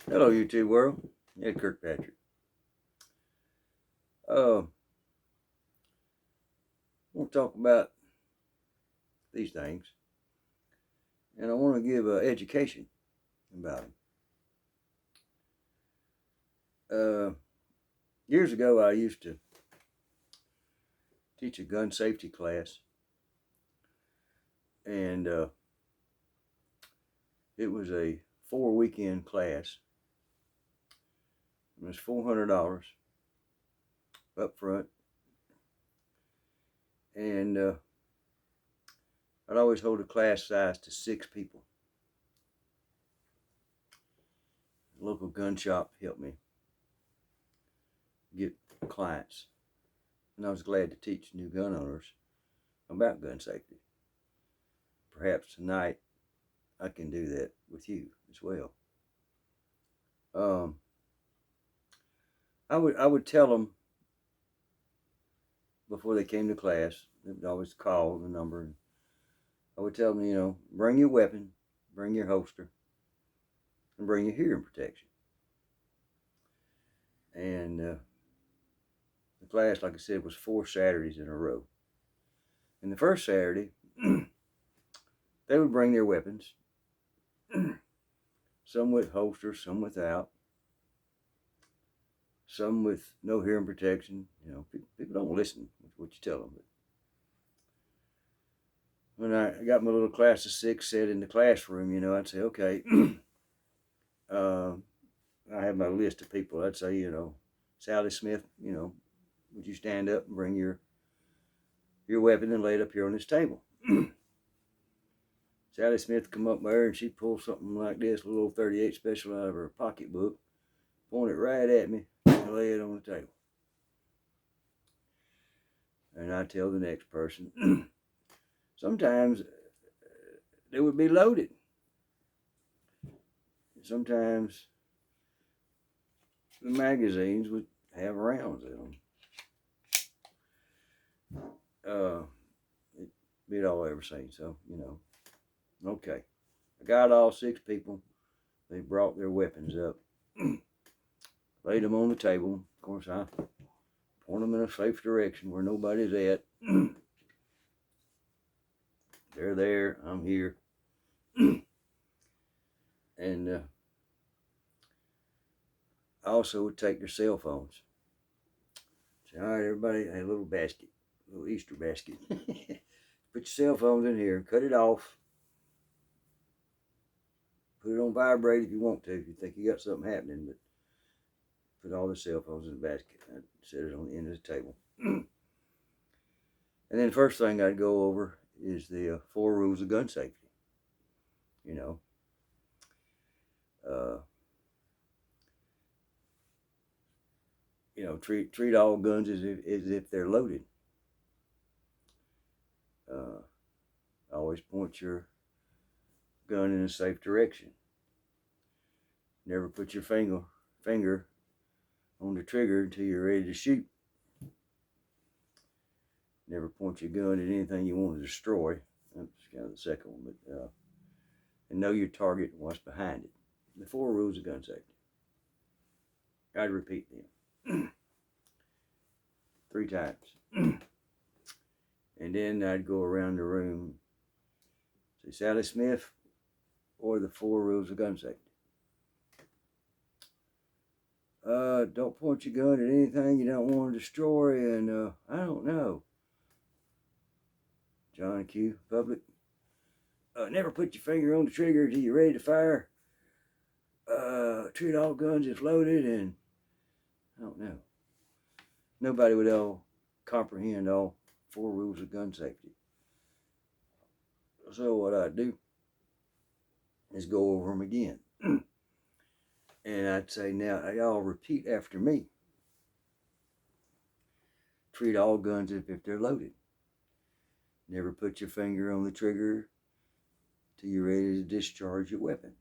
Hello, YouTube world. Ed Kirkpatrick. I want to talk about these things, and I want to give an education about them. Years ago, I used to teach a gun safety class, and it was a 4-weekend class. It was $400 up front, and I'd always hold a class size to 6 people. The local gun shop helped me get clients, and I was glad to teach new gun owners about gun safety. Perhaps tonight I can do that with you as well. I would tell them before they came to class. They would always call the number, and I would tell them, bring your weapon, bring your holster, and bring your hearing protection. And the class, like I said, was 4 Saturdays in a row. And the first Saturday, they would bring their weapons, some with holsters, some without, some with no hearing protection. People don't listen to what you tell them. But when I got my little class of 6 set in the classroom, I'd say, okay, I have my list of people. I'd say, Sally Smith, would you stand up and bring your weapon and lay it up here on this table? Sally Smith come up there and she'd pull something like this, a little old 38 special out of her pocketbook, point it right at me, and lay it on the table. And I'd tell the next person. Sometimes they would be loaded. Sometimes the magazines would have rounds in them. It'd be all I ever seen. So, okay. I got all 6 people. They brought their weapons up, laid them on the table. Of course, I point them in a safe direction where nobody's at. They're there. I'm here. And I also would take their cell phones. Say, all right, everybody, a little basket, a little Easter basket. Put your cell phones in here, cut it off. Put it on vibrate if you want to, if you think you got something happening, but put all the cell phones in the basket. I'd set it on the end of the table. And then the first thing I'd go over is the 4 rules of gun safety. Treat all guns as if they're loaded. Always point your gun in a safe direction. Never put your finger on the trigger until you're ready to shoot. Never point your gun at anything you want to destroy. That's kind of the second one. But and know your target and what's behind it. The 4 rules of gun safety. I'd repeat them 3 times. And then I'd go around the room, say, Sally Smith, or the 4 rules of gun safety. Don't point your gun at anything you don't want to destroy, and I don't know. John Q. Public. Never put your finger on the trigger until you're ready to fire. Treat all guns as loaded, and I don't know. Nobody would all comprehend all 4 rules of gun safety. So what I'd do is go over them again. And I'd say, now y'all repeat after me. Treat all guns as if they're loaded. Never put your finger on the trigger till you're ready to discharge your weapon.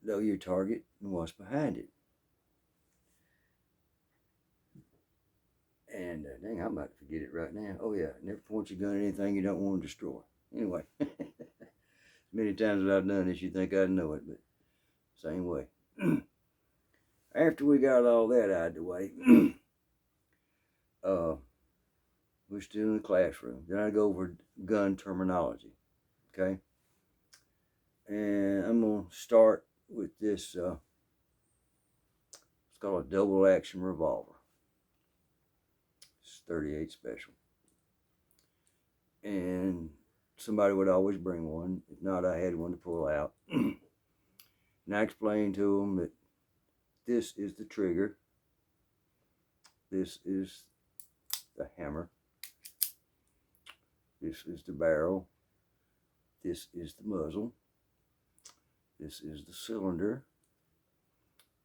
Know your target and what's behind it. And dang, I'm about to forget it right now. Oh yeah, never point your gun at anything you don't want to destroy. Anyway, Many times that I've done this, you think I'd know it, but same way. After we got all that out of the way, we're still in the classroom. Then I go over gun terminology, okay? And I'm going to start with this, it's called a double action revolver. It's 38 special. And somebody would always bring one. If not, I had one to pull out. And I explained to them that this is the trigger. This is the hammer. This is the barrel. This is the muzzle. This is the cylinder.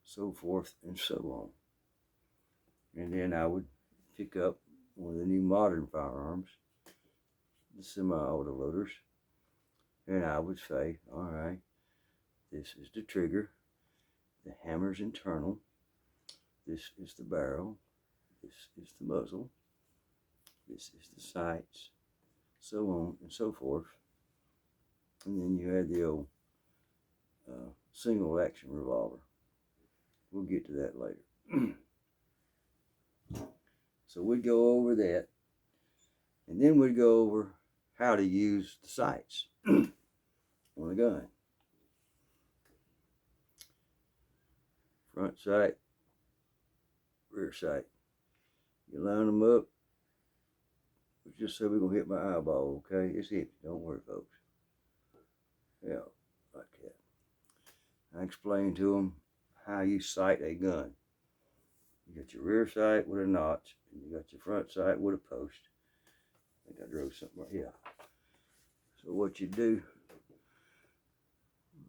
So forth and so on. And then I would pick up one of the new modern firearms, the semi-auto loaders, and I would say, all right, this is the trigger. The hammer's internal. This is the barrel. This is the muzzle. This is the sights. So on and so forth. And then you had the old single action revolver. We'll get to that later. So we'd go over that. And then we'd go over how to use the sights on a gun. Front sight, rear sight. You line them up. Just so we're going to hit my eyeball, okay? It's empty. Don't worry, folks. Yeah, like that. I explained to them how you sight a gun. You got your rear sight with a notch, and you got your front sight with a post. I think I drove something right here. So what you do,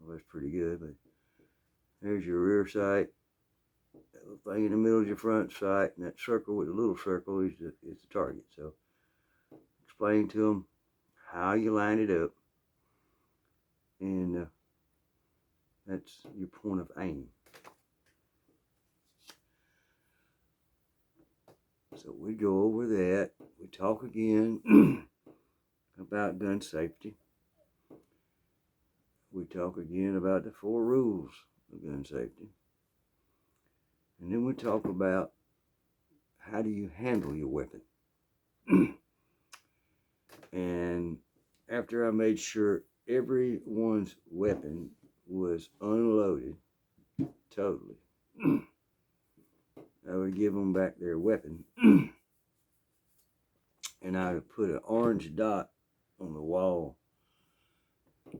well, that's pretty good, but there's your rear sight. That little thing in the middle is your front sight, and that circle with the little circle is the target. So explain to them how you line it up, and that's your point of aim. So we go over that. We talk again about gun safety. We talk again about the 4 rules of gun safety. And then we talk about how do you handle your weapon. And after I made sure everyone's weapon was unloaded totally, I would give them back their weapon, and I would put an orange dot on the wall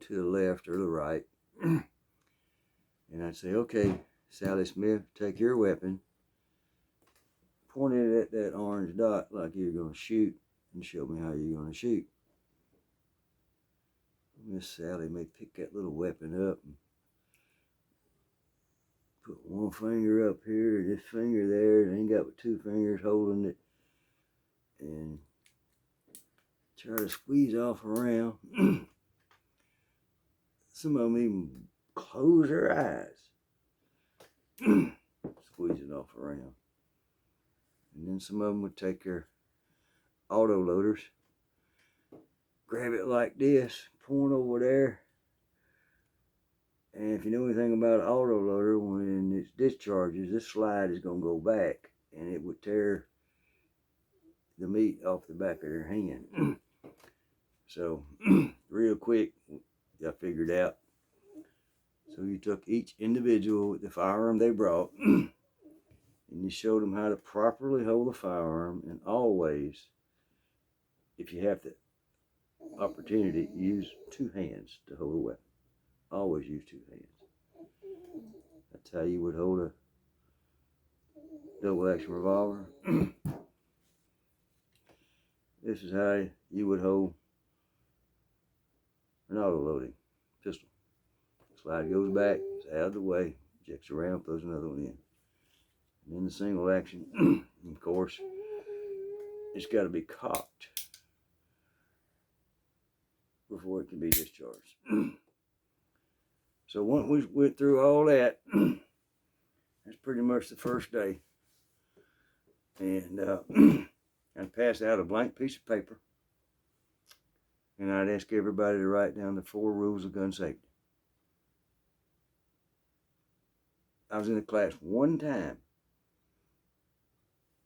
to the left or the right, and I'd say, okay, Sally Smith, take your weapon, point it at that orange dot like you're going to shoot, and show me how you're going to shoot. Miss Sally may pick that little weapon up and put one finger up here, this finger there, and ain't got but 2 fingers holding it, and try to squeeze off around. Some of them even close their eyes, squeezing off around. And then some of them would take their auto loaders, grab it like this, point over there, and if you know anything about an auto loader, when it discharges, this slide is going to go back, and it would tear the meat off the back of their hand. So, real quick, I figured out. So you took each individual with the firearm they brought, and you showed them how to properly hold the firearm, and always, if you have the opportunity, use 2 hands to hold a weapon. Always use 2 hands. That's how you would hold a double action revolver. This is how you would hold an auto loading pistol. Slide goes back, it's out of the way, ejects around, throws another one in. And then the single action, of course, it's got to be cocked before it can be discharged. So once we went through all that, that's pretty much the first day. And I passed out a blank piece of paper. And I'd ask everybody to write down the 4 rules of gun safety. I was in a class one time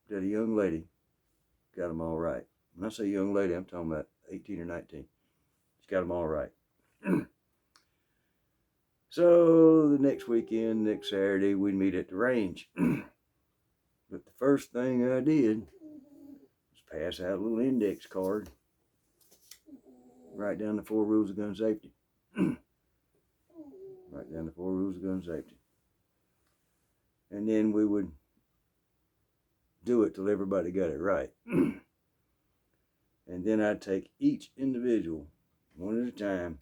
that a young lady got them all right. When I say young lady, I'm talking about 18 or 19. She got them all right. So the next weekend, next Saturday, we'd meet at the range. But the first thing I did was pass out a little index card, write down the 4 rules of gun safety. Write down the 4 rules of gun safety. And then we would do it till everybody got it right. And then I'd take each individual, one at a time,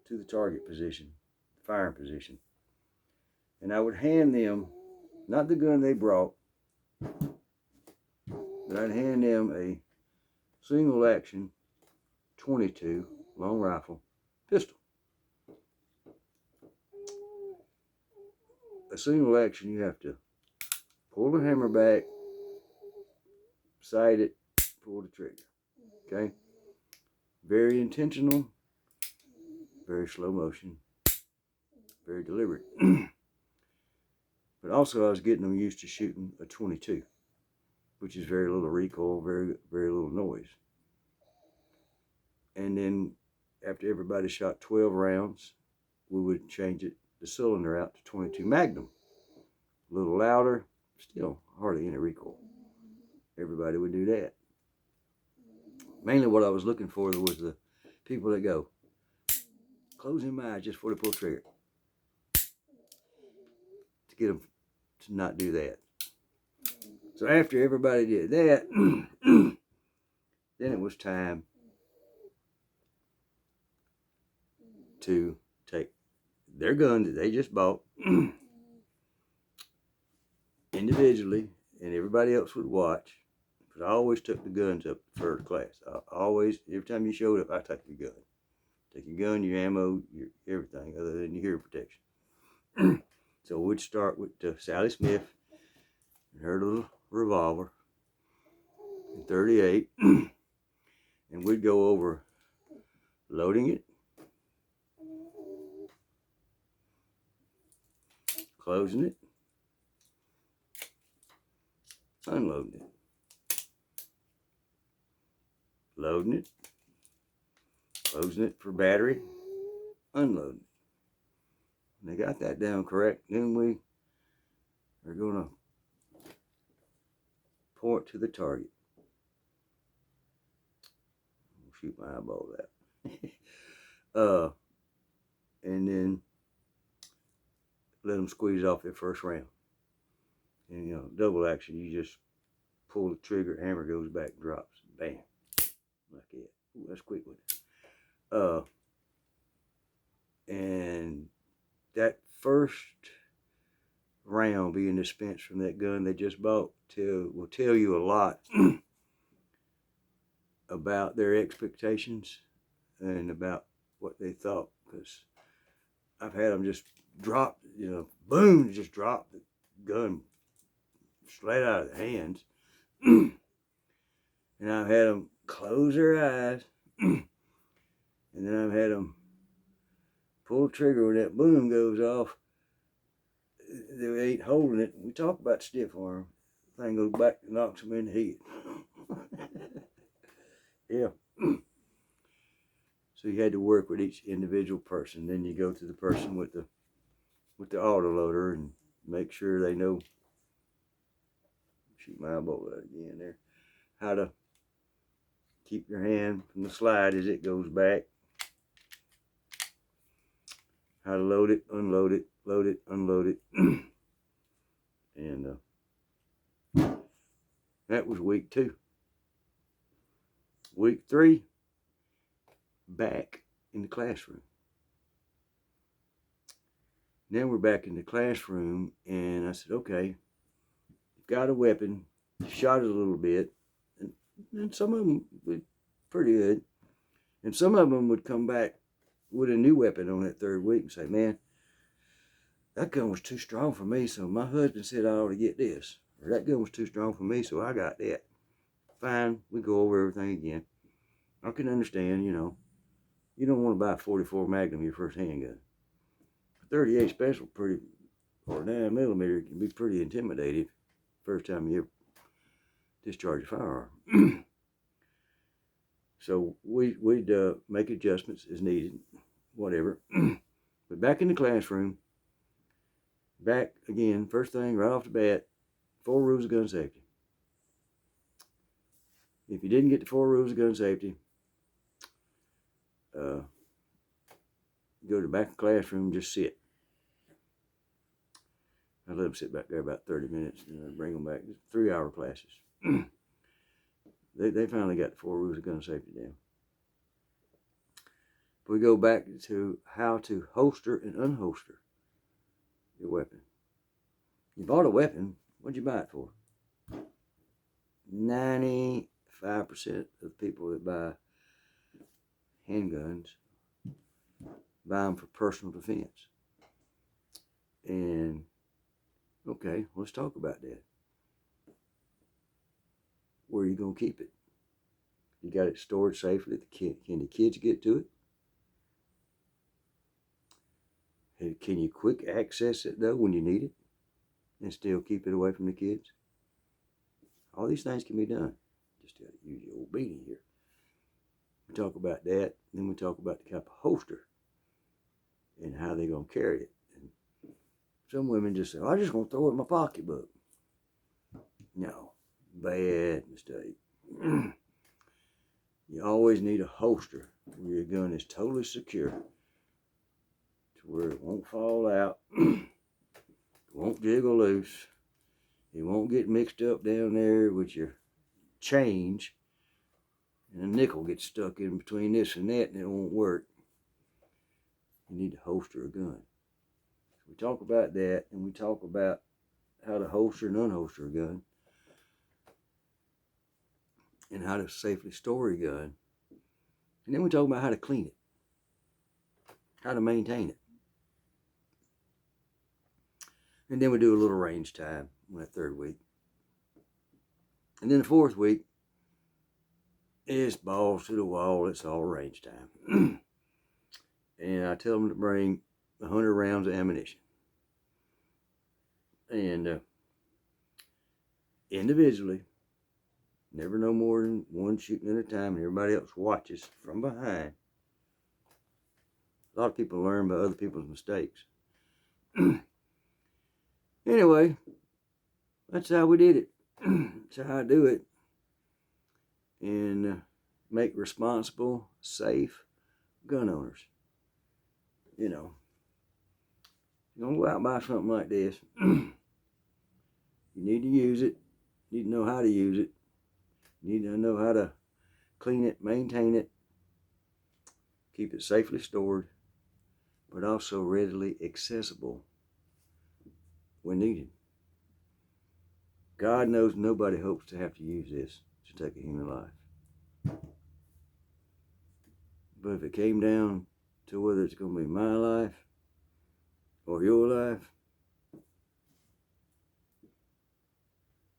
to the target position, the firing position. And I would hand them, not the gun they brought, but I'd hand them a single action 22 long rifle pistol. A single action, you have to pull the hammer back, sight it, pull the trigger. Okay? Very intentional, very slow motion, very deliberate. But also I was getting them used to shooting a 22, which is very little recoil, very, very little noise. And then after everybody shot 12 rounds, we would change it, the cylinder out to 22 Magnum. A little louder, still hardly any recoil. Everybody would do that. Mainly what I was looking for was the people that go, closing my eyes just before they pull the trigger. To get them to not do that. So after everybody did that, then it was time to take their gun that they just bought individually, and everybody else would watch. Because I always took the guns up for the class. I always, every time you showed up, I took your gun. Take your gun, your ammo, your everything, other than your hearing protection. So we'd start with Sally Smith and her little revolver, and 38, and we'd go over loading it, closing it, unloading it, loading it, closing it for battery, unloading it. When they got that down correct, then we are going to point to the target. I'll shoot my eyeball out. And then let them squeeze off their first round. And you know, double action, you just pull the trigger, hammer goes back, drops, bam, like that. Ooh, that's quick with it. And that first round being dispensed from that gun they just bought will tell you a lot about their expectations and about what they thought. Because I've had them just drop, you know, boom, just drop the gun straight out of their hands. And I've had them close their eyes. And then I've had them pull the trigger when that boom goes off. They ain't holding it. We talk about stiff arm. The thing goes back and knocks them in the head. Yeah. So you had to work with each individual person. Then you go to the person with the autoloader and make sure they know. Shoot my eyeball out again there. How to keep your hand from the slide as it goes back. How to load it, unload it, load it, unload it. And that was week 2. Week 3, back in the classroom. Now we're back in the classroom, and I said, okay, you've got a weapon, shot it a little bit, and some of them were pretty good. And some of them would come back with a new weapon on that 3rd week and say, man, that gun was too strong for me, so my husband said I ought to get this. Or that gun was too strong for me, so I got that. Fine, we go over everything again. I can understand, you know, you don't want to buy a 44 Magnum your first handgun. 38 Special, pretty, or 9mm can be pretty intimidating first time you ever discharge a firearm. So we'd make adjustments as needed, whatever. But back in the classroom, back again, first thing right off the bat, 4 rules of gun safety. If you didn't get the 4 rules of gun safety, go to the back of the classroom and just sit. I let them sit back there about 30 minutes and I bring them back. 3-hour classes. They finally got the 4 rules of gun safety down. We go back to how to holster and unholster your weapon. You bought a weapon, what'd you buy it for? 95% of people that buy handguns buy them for personal defense. And okay, let's talk about that. Where are you going to keep it? You got it stored safely. Can the kids get to it? Can you quick access it though when you need it and still keep it away from the kids? All these things can be done. Just got to use your old beanie here. We talk about that, then we talk about the type of holster and how they're going to carry it. And some women just say, oh, I'm just going to throw it in my pocketbook. No, bad mistake. You always need a holster where your gun is totally secure, to where it won't fall out, it won't jiggle loose, it won't get mixed up down there with your change, and a nickel gets stuck in between this and that and it won't work. You need to holster a gun. So we talk about that, and we talk about how to holster and unholster a gun, and how to safely store a gun. And then we talk about how to clean it, how to maintain it. And then we do a little range time on that 3rd week. And then the 4th week is balls to the wall. It's all range time. And I tell them to bring 100 rounds of ammunition. And individually, never no more than one shooting at a time, and everybody else watches from behind. A lot of people learn by other people's mistakes. Anyway, that's how we did it. That's how I do it. And make responsible, safe gun owners. You know, you're going to go out and buy something like this. You need to use it. You need to know how to use it. You need to know how to clean it, maintain it, keep it safely stored, but also readily accessible when needed. God knows nobody hopes to have to use this to take a human life. But if it came down to whether it's going to be my life or your life,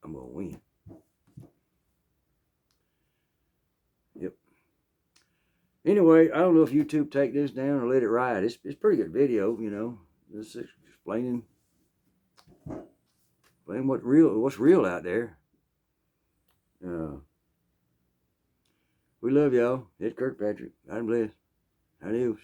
I'm going to win. Yep. Anyway, I don't know if YouTube take this down or let it ride. It's pretty good video, you know. Just explaining what's real out there. We love y'all. It's Kirkpatrick. God bless. Adios.